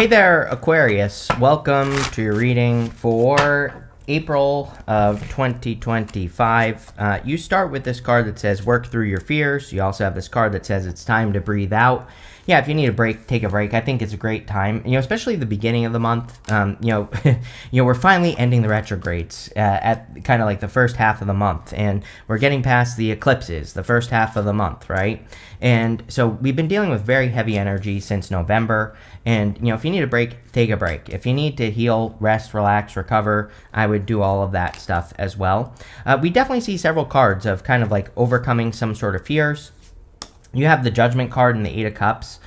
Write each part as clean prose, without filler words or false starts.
Hey there, Aquarius. Welcome to your reading for April of 2025. You start with this card that says work through your fears. You also have this card that says it's time to breathe out. Yeah, if you need a break, take a break. I think it's a great time, especially the beginning of the month. We're finally ending the retrogrades at kind of like the first half of the month, and we're getting past the eclipses, the first half of the month, right? And so we've been dealing with very heavy energy since November. And, if you need a break, take a break. If you need to heal, rest, relax, recover, I would do all of that stuff as well. We definitely see several cards of kind of like overcoming some sort of fears. You have the Judgment card and the Eight of Cups.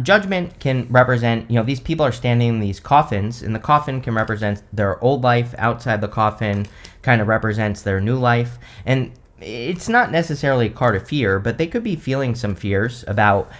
Judgment can represent, these people are standing in these coffins, and the coffin can represent their old life. Outside the coffin kind of represents their new life. And it's not necessarily a card of fear, but they could be feeling some fears about,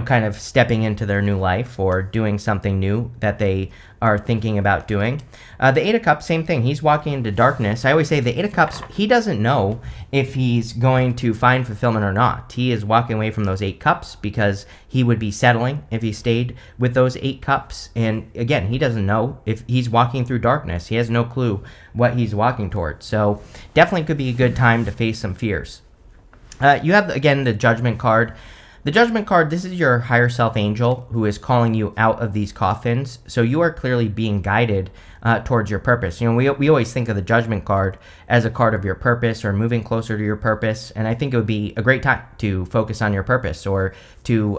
kind of stepping into their new life or doing something new that they are thinking about doing. The Eight of Cups, same thing. He's walking into darkness. I always say the Eight of Cups, he doesn't know if he's going to find fulfillment or not. He is walking away from those Eight Cups because he would be settling if he stayed with those Eight Cups. And again, he doesn't know if he's walking through darkness. He has no clue what he's walking towards. So definitely could be a good time to face some fears. You have, again, the Judgment card. The Judgment card, this is your higher self angel who is calling you out of these coffins. So you are clearly being guided towards your purpose. We always think of the Judgment card as a card of your purpose or moving closer to your purpose. And I think it would be a great time to focus on your purpose or to,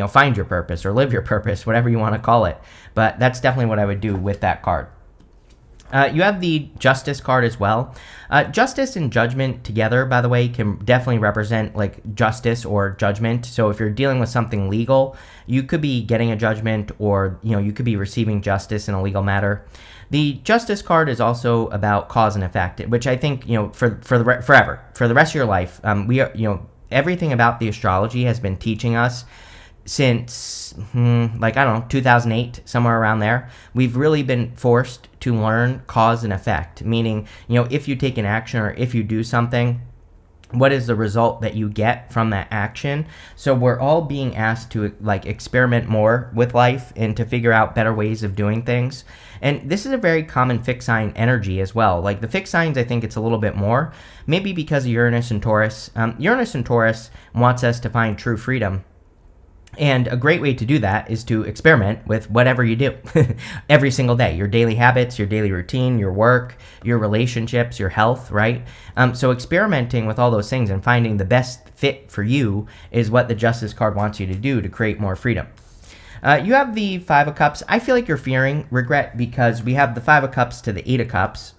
find your purpose or live your purpose, whatever you want to call it. But that's definitely what I would do with that card. You have the Justice card as well. Justice and Judgment together, by the way, can definitely represent like justice or judgment. So if you're dealing with something legal, you could be getting a judgment, or you could be receiving justice in a legal matter. The Justice card is also about cause and effect, which I think forever, for the rest of your life, we are everything about the astrology has been teaching us since 2008, somewhere around there. We've really been forced to learn cause and effect, meaning if you take an action or if you do something, what is the result that you get from that action? So we're all being asked to experiment more with life and to figure out better ways of doing things. And this is a very common fixed sign energy as well. Like the fixed signs, I think it's a little bit more, maybe because of Uranus and Taurus. Uranus and Taurus wants us to find true freedom. And a great way to do that is to experiment with whatever you do every single day. Your daily habits, your daily routine, your work, your relationships, your health, right? So experimenting with all those things and finding the best fit for you is what the Justice card wants you to do to create more freedom. You have the Five of Cups. I feel like you're fearing regret because we have the Five of Cups to the Eight of Cups.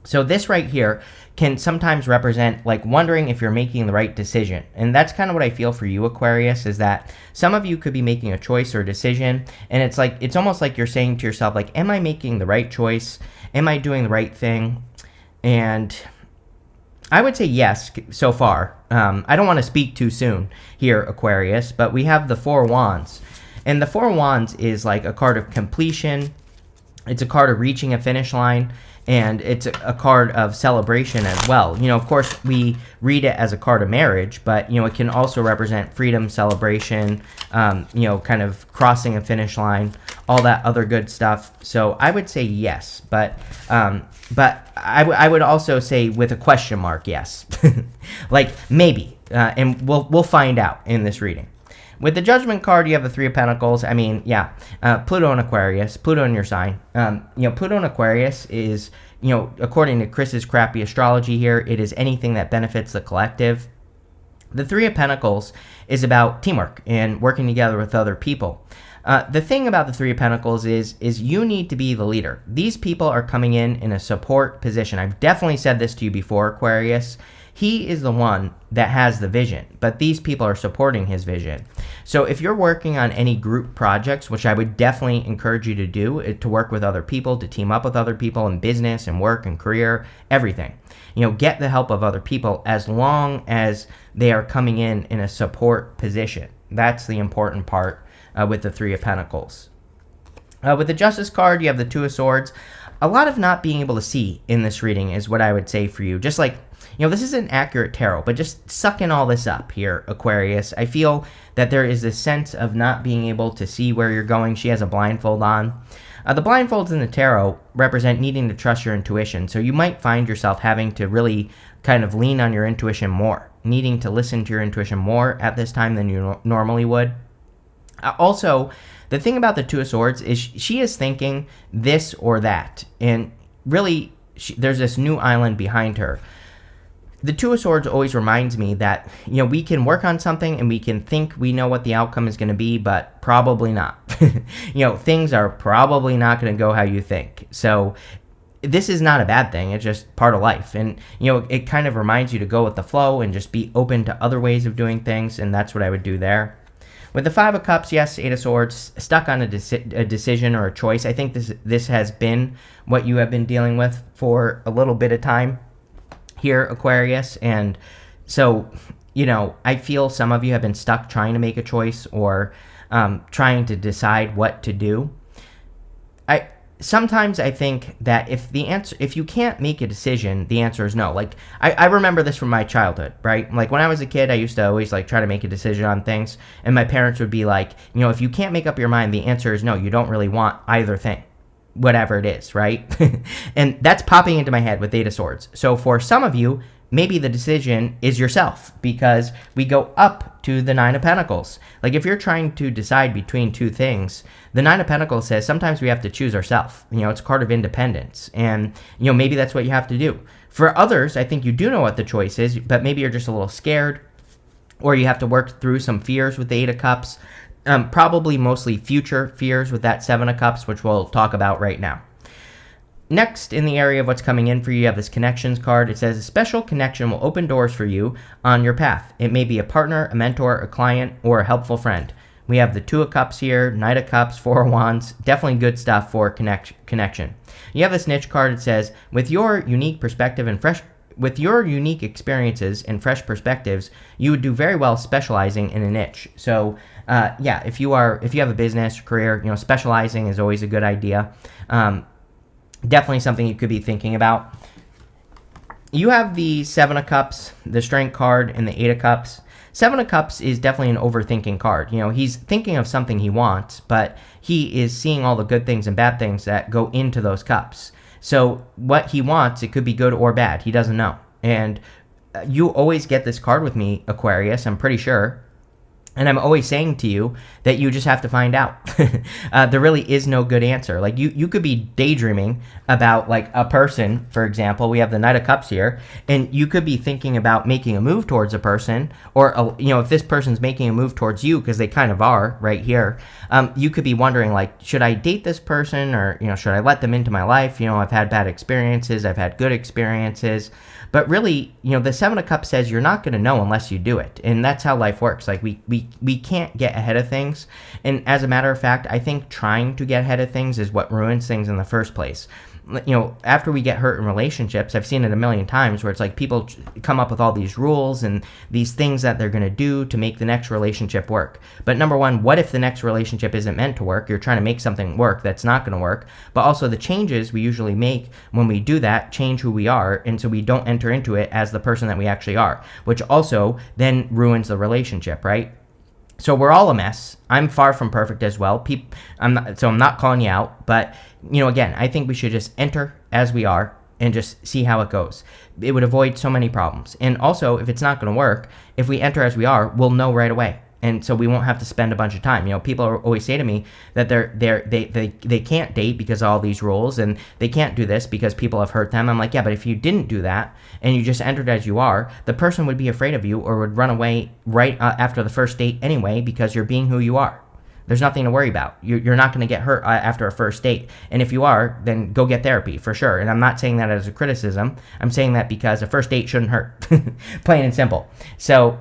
So this right here can sometimes represent wondering if you're making the right decision. And that's kind of what I feel for you, Aquarius, is that some of you could be making a choice or a decision, and it's almost like you're saying to yourself, am I making the right choice? Am I doing the right thing? And I would say yes so far. I don't want to speak too soon here, Aquarius, but we have the Four Wands. And the Four Wands is like a card of completion. It's a card of reaching a finish line. And it's a card of celebration as well. Of course, we read it as a card of marriage, but, it can also represent freedom, celebration, kind of crossing a finish line, all that other good stuff. So I would say yes, but I would also say with a question mark, yes. Maybe, and we'll find out in this reading. With the Judgment card, you have the Three of Pentacles. Pluto and Aquarius. Pluto in your sign. Pluto and Aquarius is, according to Chris's crappy astrology here, it is anything that benefits the collective. The Three of Pentacles is about teamwork and working together with other people. The thing about the Three of Pentacles is you need to be the leader. These people are coming in a support position. I've definitely said this to you before, Aquarius. He is the one that has the vision, but these people are supporting his vision. So if you're working on any group projects, which I would definitely encourage you to do, to work with other people, to team up with other people in business and work and career, everything. Get the help of other people as long as they are coming in a support position. That's the important part with the Three of Pentacles. With the Justice card, you have the Two of Swords. A lot of not being able to see in this reading is what I would say for you. Just like, this is an accurate tarot, but just suck in all this up here, Aquarius. I feel that there is this sense of not being able to see where you're going. She has a blindfold on. The blindfolds in the tarot represent needing to trust your intuition, so you might find yourself having to really kind of lean on your intuition more, needing to listen to your intuition more at this time than you normally would. Also, the thing about the Two of Swords is she is thinking this or that, and really there's this new island behind her. The Two of Swords always reminds me that, we can work on something and we can think we know what the outcome is going to be, but probably not. Things are probably not going to go how you think. So this is not a bad thing. It's just part of life. And, it kind of reminds you to go with the flow and just be open to other ways of doing things. And that's what I would do there. With the Five of Cups, yes, Eight of Swords, stuck on a decision or a choice. I think this has been what you have been dealing with for a little bit of time here, Aquarius. And so, I feel some of you have been stuck trying to make a choice or trying to decide what to do. Sometimes I think that if you can't make a decision, the answer is no. Like, I remember this from my childhood, right? Like, when I was a kid, I used to always, try to make a decision on things, and my parents would be like, if you can't make up your mind, the answer is no. You don't really want either thing, whatever it is, right? And that's popping into my head with Eight of Swords. So for some of you, maybe the decision is yourself, because we go up to the Nine of Pentacles. Like, if you're trying to decide between two things, the Nine of Pentacles says sometimes we have to choose ourselves. It's a card of independence, and maybe that's what you have to do. For others, I think you do know what the choice is, but maybe you're just a little scared, or you have to work through some fears with the Eight of Cups. Probably mostly future fears with that Seven of Cups, which we'll talk about right now. Next, in the area of what's coming in for you, you have this connections card. It says a special connection will open doors for you on your path. It may be a partner, a mentor, a client, or a helpful friend. We have the Two of Cups here, Knight of Cups, Four of Wands. Definitely good stuff for connection. You have this niche card. It says, with your unique perspective and with your unique experiences and fresh perspectives, you would do very well specializing in a niche. So, if you have a business career, specializing is always a good idea. Definitely something you could be thinking about. You have the Seven of Cups, the Strength card, and the Eight of Cups. Seven of Cups is definitely an overthinking card. He's thinking of something he wants, but he is seeing all the good things and bad things that go into those cups. So what he wants, it could be good or bad. He doesn't know. And you always get this card with me, Aquarius, I'm pretty sure. And I'm always saying to you that you just have to find out. There really is no good answer. Like, you could be daydreaming about, a person, for example. We have the Knight of Cups here. And you could be thinking about making a move towards a person. Or, if this person's making a move towards you, because they kind of are right here. You could be wondering, should I date this person? Or, should I let them into my life? I've had bad experiences. I've had good experiences. But really, the Seven of Cups says you're not going to know unless you do it. And that's how life works. Like, we can't get ahead of things. And as a matter of fact, I think trying to get ahead of things is what ruins things in the first place. After we get hurt in relationships, I've seen it a million times where it's like people come up with all these rules and these things that they're going to do to make the next relationship work. But number one, what if the next relationship isn't meant to work? You're trying to make something work that's not going to work. But also the changes we usually make when we do that change who we are. And so we don't enter into it as the person that we actually are, which also then ruins the relationship, right? So we're all a mess. I'm far from perfect as well. I'm not calling you out, but again, I think we should just enter as we are and just see how it goes. It would avoid so many problems. And also, if it's not going to work, if we enter as we are, we'll know right away. And so we won't have to spend a bunch of time. People always say to me that they can't date because of all these rules, and they can't do this because people have hurt them. I'm like, yeah, but if you didn't do that and you just entered as you are, the person would be afraid of you or would run away right after the first date anyway because you're being who you are. There's nothing to worry about. You're not going to get hurt after a first date. And if you are, then go get therapy for sure. And I'm not saying that as a criticism. I'm saying that because a first date shouldn't hurt. Plain and simple. So,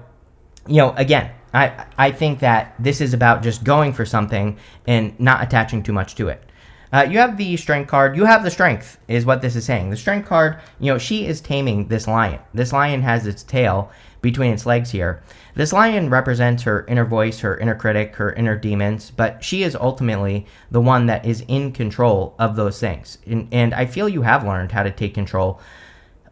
again, I think that this is about just going for something and not attaching too much to it. You have the Strength card. You have the Strength is what this is saying. The Strength card, she is taming this lion. This lion has its tail between its legs here. This lion represents her inner voice, her inner critic, her inner demons, but she is ultimately the one that is in control of those things. And I feel you have learned how to take control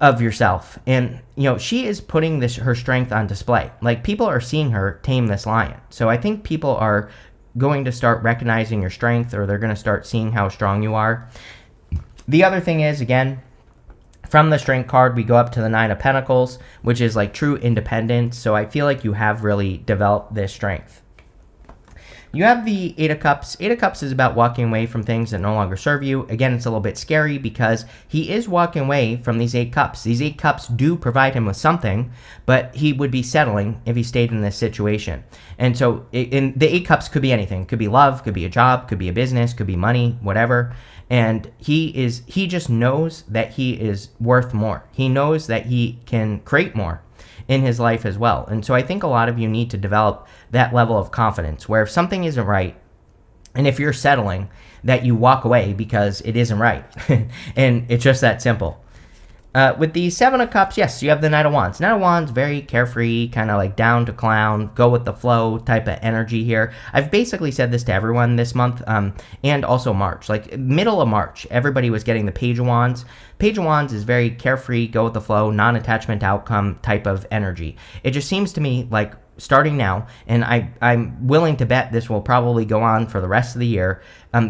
of yourself. And, she is putting her strength on display. Like, people are seeing her tame this lion. So I think people are going to start recognizing your strength, or they're going to start seeing how strong you are. The other thing is, again, from the strength card, we go up to the Nine of Pentacles, which is like true independence. So I feel like you have really developed this strength. You have the Eight of Cups. Eight of Cups is about walking away from things that no longer serve you. Again, it's a little bit scary because he is walking away from these Eight Cups. These Eight Cups do provide him with something, but he would be settling if he stayed in this situation. And so the Eight Cups could be anything. Could be love, could be a job, could be a business, could be money, whatever. And he just knows that he is worth more. He knows that he can create more in his life as well. And so I think a lot of you need to develop that level of confidence where if something isn't right, and if you're settling, that you walk away because it isn't right. And it's just that simple. With the Seven of Cups, yes, you have the Knight of Wands. Knight of Wands, very carefree, kind of like down to clown, go with the flow type of energy here. I've basically said this to everyone this month, and also March. Like, middle of March, everybody was getting the Page of Wands. Page of Wands is very carefree, go with the flow, non-attachment outcome type of energy. It just seems to me like starting now, and I'm willing to bet this will probably go on for the rest of the year,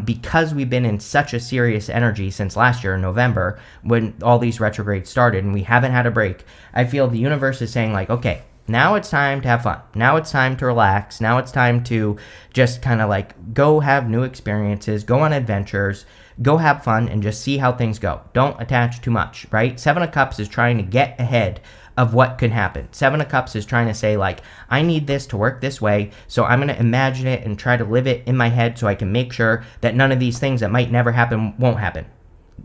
because we've been in such a serious energy since last year in November when all these retrogrades started and we haven't had a break. I feel the universe is saying like, okay, now it's time to have fun. Now it's time to relax. Now it's time to just kind of like go have new experiences, go on adventures, go have fun, and just see how things go. Don't attach too much, right? Seven of Cups is trying to get ahead of what could happen. Seven of Cups is trying to say like, I need this to work this way, so I'm going to imagine it and try to live it in my head so I can make sure that none of these things that might never happen won't happen.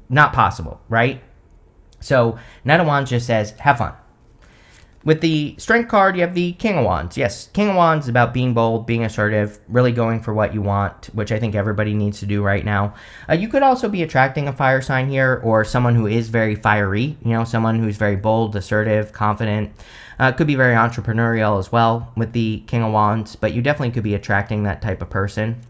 Not possible, right? So Knight of Wands just says, have fun. With the Strength card, you have the King of Wands. Yes, King of Wands is about being bold, being assertive, really going for what you want, which I think everybody needs to do right now. You could also be attracting a fire sign here, or someone who is very fiery, someone who's very bold, assertive, confident. Could be very entrepreneurial as well with the King of Wands, but you definitely could be attracting that type of person.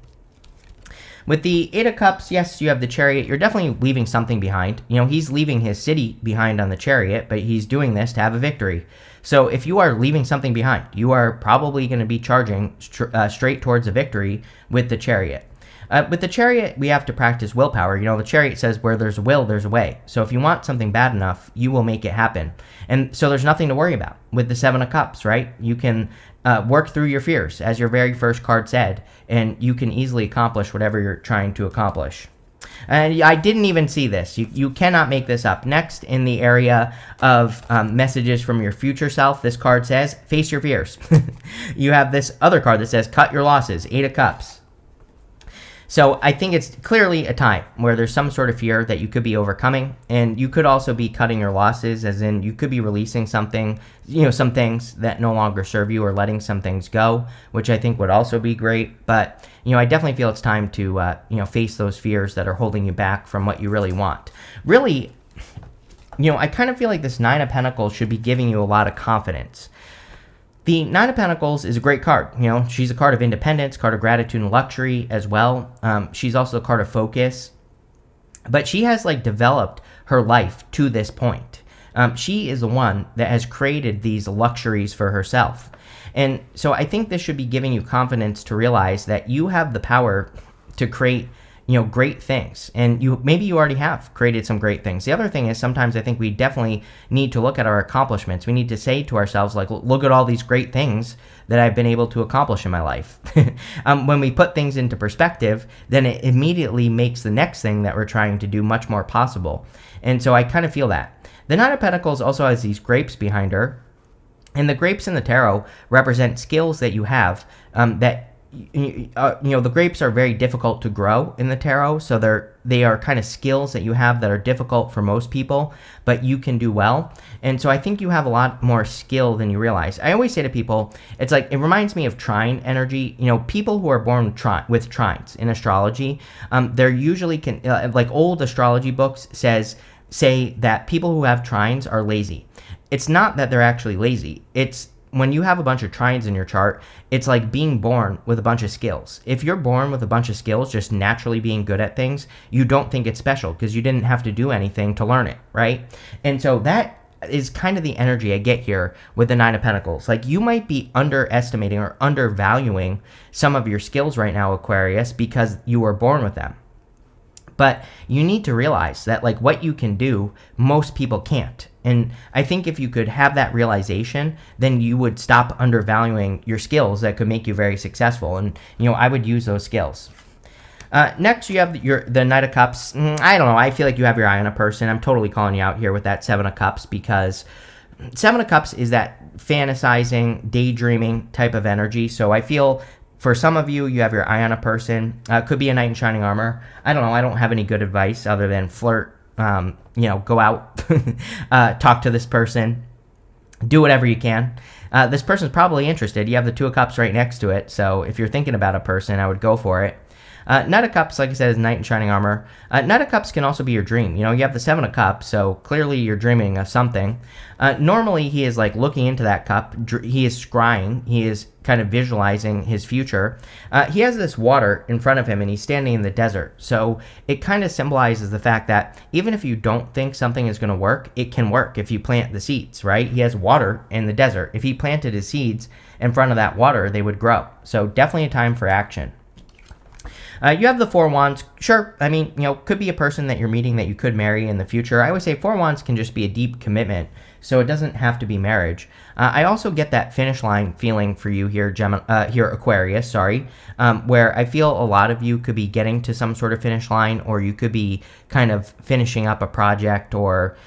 With the Eight of Cups, yes, you have the Chariot. You're definitely leaving something behind. He's leaving his city behind on the Chariot, but he's doing this to have a victory. So if you are leaving something behind, you are probably going to be charging straight towards a victory with the Chariot. With the Chariot, we have to practice willpower. The Chariot says where there's a will, there's a way. So if you want something bad enough, you will make it happen. And so there's nothing to worry about with the Seven of Cups, right? You can work through your fears, as your very first card said, and you can easily accomplish whatever you're trying to accomplish. And I didn't even see this. You cannot make this up. Next, in the area of messages from your future self, this card says, face your fears. You have this other card that says, cut your losses, Eight of Cups. So I think it's clearly a time where there's some sort of fear that you could be overcoming, and you could also be cutting your losses, as in you could be releasing something, some things that no longer serve you, or letting some things go, which I think would also be great. But, I definitely feel it's time to, face those fears that are holding you back from what you really want. Really, I kind of feel like this Nine of Pentacles should be giving you a lot of confidence. The Nine of Pentacles is a great card. She's a card of independence, card of gratitude and luxury as well. She's also a card of focus. But she has developed her life to this point. She is the one that has created these luxuries for herself. And so I think this should be giving you confidence to realize that you have the power to create great things. And maybe you already have created some great things. The other thing is, sometimes I think we definitely need to look at our accomplishments. We need to say to ourselves, look at all these great things that I've been able to accomplish in my life. When we put things into perspective, then it immediately makes the next thing that we're trying to do much more possible. And so I kind of feel that. The Nine of Pentacles also has these grapes behind her. And the grapes in the tarot represent skills that you have that the grapes are very difficult to grow in the tarot, so they are kind of skills that you have that are difficult for most people, but you can do well. And so I think you have a lot more skill than you realize. I always say to people, it's like, it reminds me of trine energy. People who are born with trines in astrology, they're usually old astrology books say that people who have trines are lazy. It's not that they're actually lazy. It's when you have a bunch of trines in your chart, it's like being born with a bunch of skills. If you're born with a bunch of skills, just naturally being good at things, you don't think it's special because you didn't have to do anything to learn it, right? And so that is kind of the energy I get here with the Nine of Pentacles. Like, you might be underestimating or undervaluing some of your skills right now, Aquarius, because you were born with them. But you need to realize that, like, what you can do, most people can't. And I think if you could have that realization, then you would stop undervaluing your skills that could make you very successful. And, I would use those skills. Next, you have the Knight of Cups. I don't know. I feel like you have your eye on a person. I'm totally calling you out here with that Seven of Cups, because Seven of Cups is that fantasizing, daydreaming type of energy. So I feel for some of you, you have your eye on a person. Could be a knight in shining armor. I don't know. I don't have any good advice other than flirt. Go out, talk to this person, do whatever you can. This person's probably interested. You have the Two of Cups right next to it. So if you're thinking about a person, I would go for it. Knight of Cups, like I said, is knight in shining armor. Knight of Cups can also be your dream. You have the Seven of Cups, so clearly you're dreaming of something. Normally, he is like looking into that cup. He is scrying. He is kind of visualizing his future. He has this water in front of him, and he's standing in the desert. So it kind of symbolizes the fact that even if you don't think something is going to work, it can work if you plant the seeds, right? He has water in the desert. If he planted his seeds in front of that water, they would grow. So definitely a time for action. You have the Four of Wands. Sure, I mean, could be a person that you're meeting that you could marry in the future. I would say Four of Wands can just be a deep commitment, so it doesn't have to be marriage. I also get that finish line feeling for you here, Aquarius, where I feel a lot of you could be getting to some sort of finish line, or you could be kind of finishing up a project or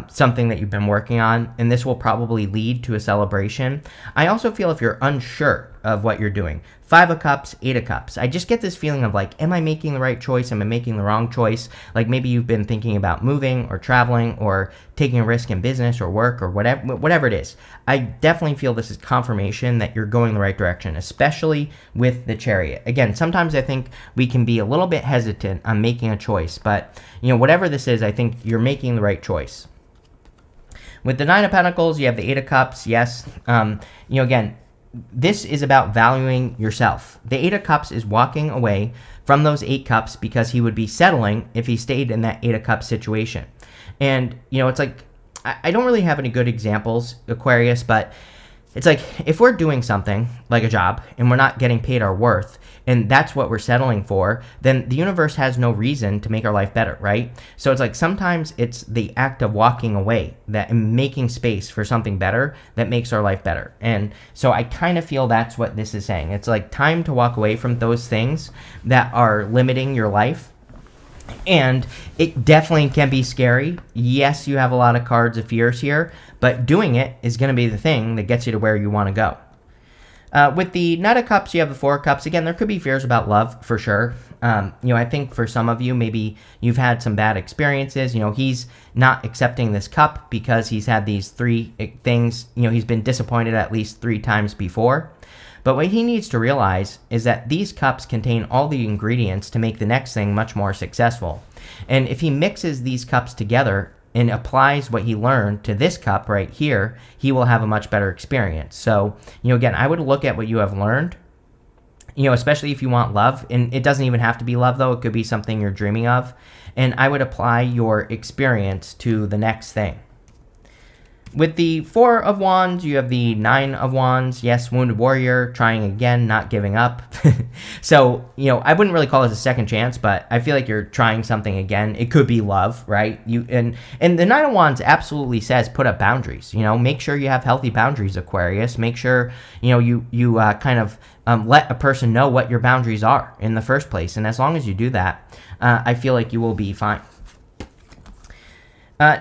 something that you've been working on, and this will probably lead to a celebration. I also feel if you're unsure of what you're doing, Five of Cups, Eight of Cups, I just get this feeling of like, am I making the right choice? Am I making the wrong choice? Like maybe you've been thinking about moving or traveling or taking a risk in business or work or whatever it is. I definitely feel this is confirmation that you're going the right direction, especially with the Chariot. Again, sometimes I think we can be a little bit hesitant on making a choice, but whatever this is, I think you're making the right choice. With the Nine of Pentacles, you have the Eight of Cups. Yes, again, this is about valuing yourself. The Eight of Cups is walking away from those Eight Cups because he would be settling if he stayed in that Eight of Cups situation. And, it's like, I don't really have any good examples, Aquarius, but it's like, if we're doing something like a job and we're not getting paid our worth, and that's what we're settling for, then the universe has no reason to make our life better, right? So it's like sometimes it's the act of walking away and making space for something better that makes our life better. And so I kind of feel that's what this is saying. It's like time to walk away from those things that are limiting your life. And it definitely can be scary. Yes, you have a lot of cards of fears here, but doing it is going to be the thing that gets you to where you want to go. With the Knight of Cups, you have the Four of Cups. Again, there could be fears about love for sure. I think for some of you, maybe you've had some bad experiences. He's not accepting this cup because he's had these three things. He's been disappointed at least 3 times before. But what he needs to realize is that these cups contain all the ingredients to make the next thing much more successful. And if he mixes these cups together and applies what he learned to this cup right here, he will have a much better experience. So, again, I would look at what you have learned, especially if you want love. And it doesn't even have to be love, though. It could be something you're dreaming of. And I would apply your experience to the next thing. With the Four of Wands, you have the Nine of Wands. Yes, Wounded Warrior, trying again, not giving up. So, I wouldn't really call this a second chance, but I feel like you're trying something again. It could be love, right? And the Nine of Wands absolutely says put up boundaries. Make sure you have healthy boundaries, Aquarius. Make sure, you kind of let a person know what your boundaries are in the first place. And as long as you do that, I feel like you will be fine.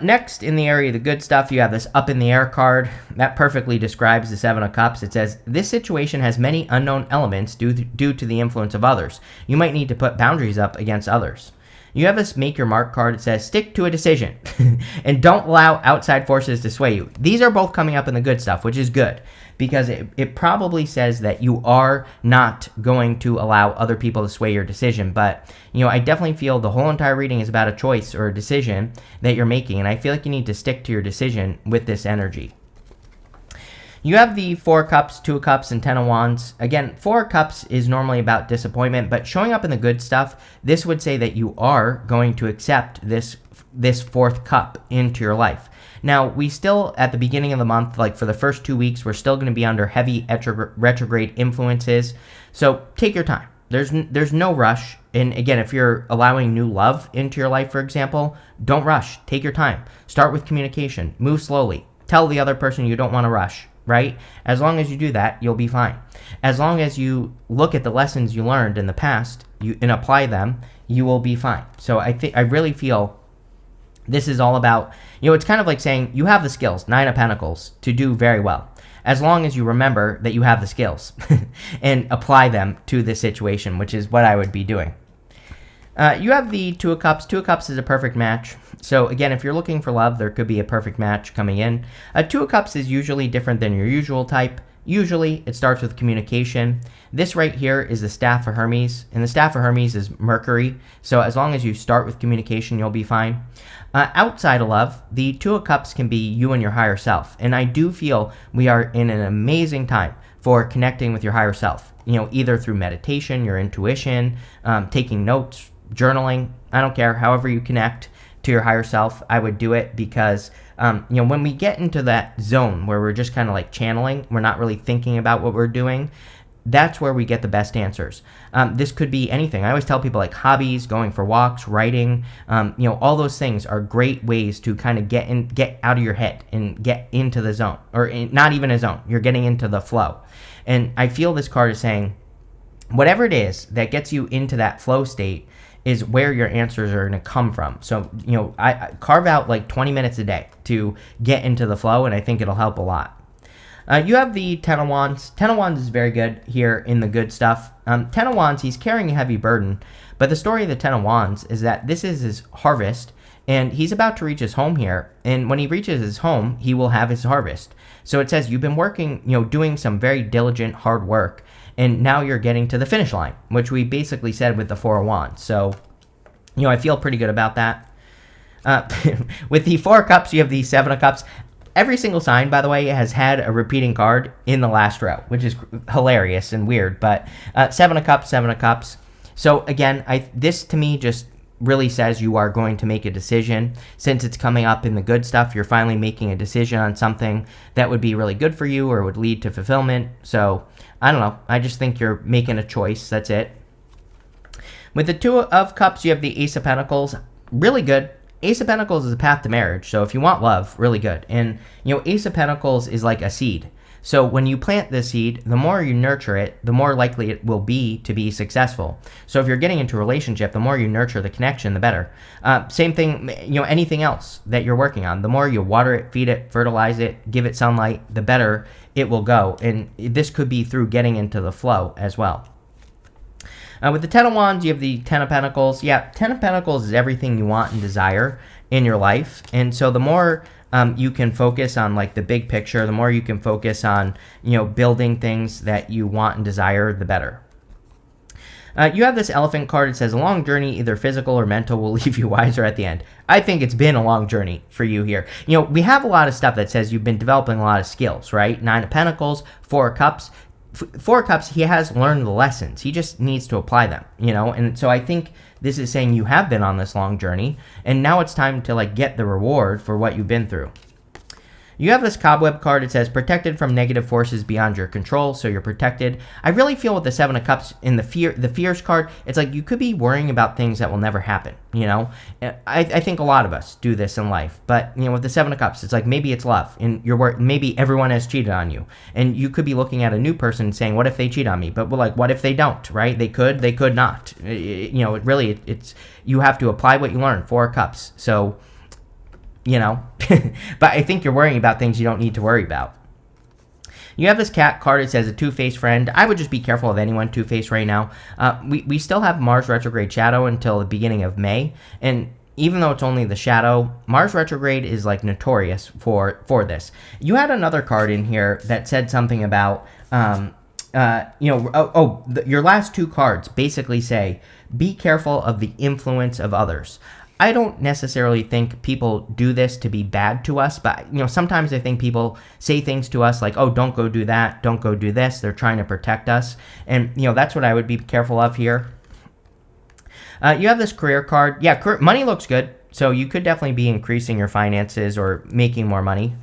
Next, in the area of the good stuff, you have this Up in the Air card. That perfectly describes the Seven of Cups. It says, this situation has many unknown elements due to the influence of others. You might need to put boundaries up against others. You have this Make Your Mark card. It says, stick to a decision and don't allow outside forces to sway you. These are both coming up in the good stuff, which is good because it probably says that you are not going to allow other people to sway your decision. But, I definitely feel the whole entire reading is about a choice or a decision that you're making. And I feel like you need to stick to your decision with this energy. You have the Four of Cups, Two of Cups, and Ten of Wands. Again, Four of Cups is normally about disappointment, but showing up in the good stuff, this would say that you are going to accept this this fourth cup into your life. Now, we still, at the beginning of the month, like for the first 2 weeks, we're still going to be under heavy retrograde influences. So take your time. There's no rush. And again, if you're allowing new love into your life, for example, don't rush. Take your time. Start with communication. Move slowly. Tell the other person you don't want to rush, right? As long as you do that, you'll be fine. As long as you look at the lessons you learned in the past and apply them, you will be fine. So I really feel this is all about, it's kind of like saying you have the skills, 9 of Pentacles, to do very well. As long as you remember that you have the skills and apply them to this situation, which is what I would be doing. You have the 2 of Cups. 2 of Cups is a perfect match. So again, if you're looking for love, there could be a perfect match coming in. 2 of Cups is usually different than your usual type. Usually, it starts with communication. This right here is the Staff of Hermes, and the Staff of Hermes is Mercury. So as long as you start with communication, you'll be fine. Outside of love, the 2 of Cups can be you and your higher self. And I do feel we are in an amazing time for connecting with your higher self, either through meditation, your intuition, taking notes, journaling. I don't care, however you connect to your higher self, I would do it because, when we get into that zone where we're just kind of like channeling, we're not really thinking about what we're doing, that's where we get the best answers. This could be anything. I always tell people like hobbies, going for walks, writing, all those things are great ways to kind of get out of your head and get into the zone, or not even a zone. You're getting into the flow. And I feel this card is saying, whatever it is that gets you into that flow state is where your answers are going to come from. So, I carve out like 20 minutes a day to get into the flow, and I think it'll help a lot. You have the 10 of Wands. 10 of Wands is very good here in the good stuff. 10 of Wands, he's carrying a heavy burden, but the story of the 10 of Wands is that this is his harvest, and he's about to reach his home here, and when he reaches his home, he will have his harvest. So it says you've been working, doing some very diligent, hard work, and now you're getting to the finish line, which we basically said with the 4 of Wands. So, I feel pretty good about that. With the 4 of Cups, you have the 7 of Cups. Every single sign, by the way, has had a repeating card in the last row, which is hilarious and weird. But 7 of Cups, 7 of Cups. So again, this to me just really says you are going to make a decision. Since it's coming up in the good stuff, you're finally making a decision on something that would be really good for you or would lead to fulfillment. So I don't know. I just think you're making a choice. That's it. With the 2 of Cups, you have the Ace of Pentacles. Really good. Ace of Pentacles is a path to marriage, so if you want love, really good. And, Ace of Pentacles is like a seed. So when you plant this seed, the more you nurture it, the more likely it will be to be successful. So if you're getting into a relationship, the more you nurture the connection, the better. Same thing, anything else that you're working on, the more you water it, feed it, fertilize it, give it sunlight, the better it will go. And this could be through getting into the flow as well. With the 10 of Wands, you have the 10 of Pentacles. Yeah, 10 of Pentacles is everything you want and desire in your life. And so the more you can focus on like the big picture, the more you can focus on, building things that you want and desire, the better. You have this Elephant card. It says, a long journey, either physical or mental, will leave you wiser at the end. I think it's been a long journey for you here. We have a lot of stuff that says you've been developing a lot of skills, right? 9 of Pentacles, 4 of Cups. 4 of Cups, he has learned the lessons. He just needs to apply them, And so I think this is saying you have been on this long journey, and now it's time to get the reward for what you've been through. You have this Cobweb card. It says, protected from negative forces beyond your control, so you're protected. I really feel with the 7 of Cups in the fears card, it's like you could be worrying about things that will never happen, I think a lot of us do this in life, but, with the 7 of Cups, it's like maybe it's love, and maybe everyone has cheated on you, and you could be looking at a new person saying, what if they cheat on me? But what if they don't, right? They could not. It's you have to apply what you learn. 4 of Cups, so... but I think you're worrying about things you don't need to worry about. You have this Cat card. It says a two-faced friend. I would just be careful of anyone two-faced right now. We still have Mars retrograde shadow until the beginning of May, and even though it's only the shadow, Mars retrograde is notorious for this. You had another card in here that said something about your last 2 cards basically say be careful of the influence of others. I don't necessarily think people do this to be bad to us, but, sometimes I think people say things to us like, oh, don't go do that, don't go do this. They're trying to protect us. And, that's what I would be careful of here. You have this career card. Yeah, money looks good. So you could definitely be increasing your finances or making more money.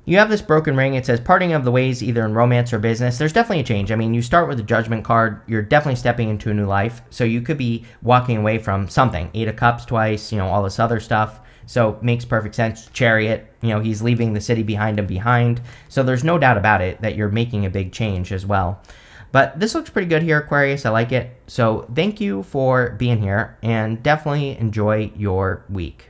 You have this broken ring. It says parting of the ways either in romance or business. There's definitely a change. I mean, you start with the Judgment card. You're definitely stepping into a new life. So you could be walking away from something. 8 of Cups twice, all this other stuff. So makes perfect sense. Chariot, he's leaving the city behind him behind. So there's no doubt about it that you're making a big change as well. But this looks pretty good here, Aquarius. I like it. So thank you for being here and definitely enjoy your week.